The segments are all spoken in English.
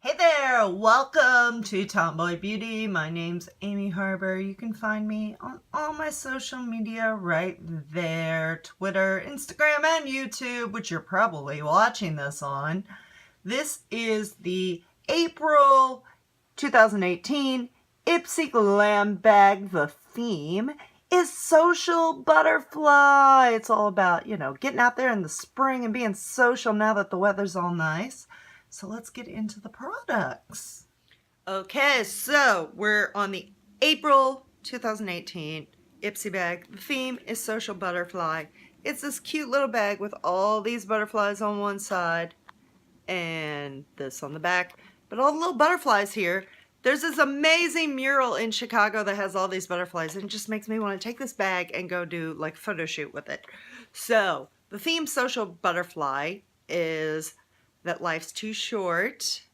Hey there, welcome to Tomboy Beauty. My name's Amy Harber. You can find me on all my social media right there, Twitter, Instagram, and YouTube, which you're probably watching this on. This is the April 2018 Ipsy Glam bag. The theme is social butterfly. It's all about, getting out there in the spring and being social now that the weather's all nice. So let's get into the products. Okay, so we're on the April 2018 Ipsy bag. The theme is social butterfly. It's this cute little bag with all these butterflies on one side and this on the back. But all the little butterflies here, there's this amazing mural in Chicago that has all these butterflies, and it just makes me want to take this bag and go do like a photo shoot with it. So the theme social butterfly is that life's too short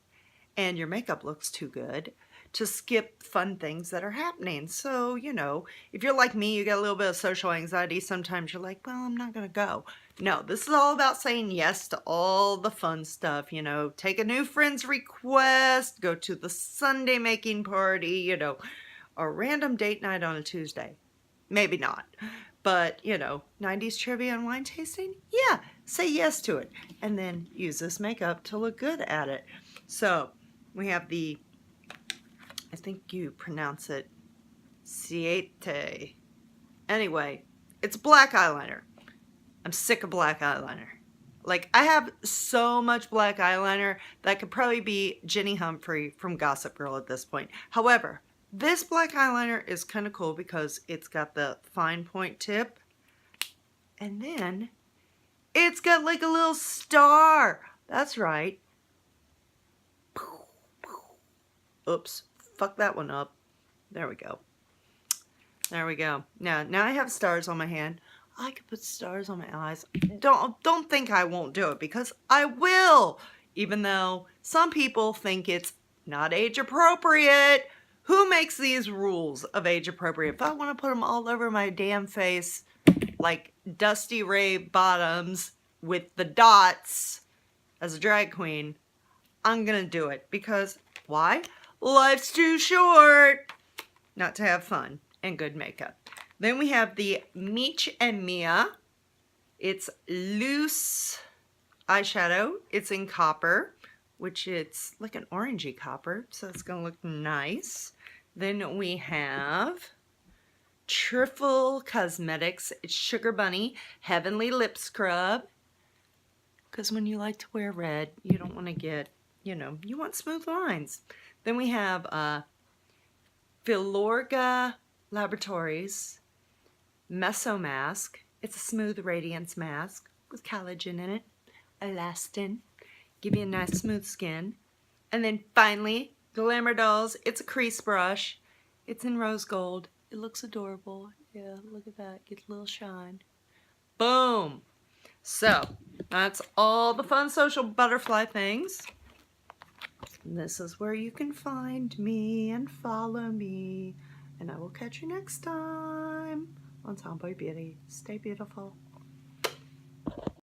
and your makeup looks too good to skip fun things that are happening. So, if you're like me, you get a little bit of social anxiety. Sometimes you're like, well, I'm not going to go. No, this is all about saying yes to all the fun stuff. Take a new friend's request, go to the Sunday making party, a random date night on a Tuesday. Maybe not. But, 90s trivia and wine tasting? Yeah, say yes to it. And then use this makeup to look good at it. So, we have the, I think you pronounce it, Ciate. Anyway, it's black eyeliner. I'm sick of black eyeliner. Like, I have so much black eyeliner that could probably be Jenny Humphrey from Gossip Girl at this point. However, this black eyeliner is kind of cool because it's got the fine point tip. And then it's got like a little star. That's right. Oops. Fuck that one up. There we go. There we go. Now I have stars on my hand. I could put stars on my eyes. Don't think I won't do it, because I will. Even though some people think it's not age appropriate. Who makes these rules of age appropriate? If I want to put them all over my damn face like Dusty Ray Bottoms with the dots as a drag queen, I'm gonna do it. Because why? Life's too short not to have fun and good makeup. Then we have the Meech Mia. It's loose eyeshadow. It's in copper, which it's like an orangey copper, so it's gonna look nice. Then we have Trifle Cosmetics. It's Sugar Bunny Heavenly Lip Scrub. Because when you like to wear red, you don't want to get, you want smooth lines. Then we have Filorga Laboratories Meso Mask. It's a smooth radiance mask with collagen in it, elastin. Give you a nice smooth skin. And then finally, Glamour Dolls. It's a crease brush. It's in rose gold. It looks adorable. Yeah, look at that. Get a little shine. Boom. So, that's all the fun social butterfly things. And this is where you can find me and follow me. And I will catch you next time on Tomboy Beauty. Stay beautiful.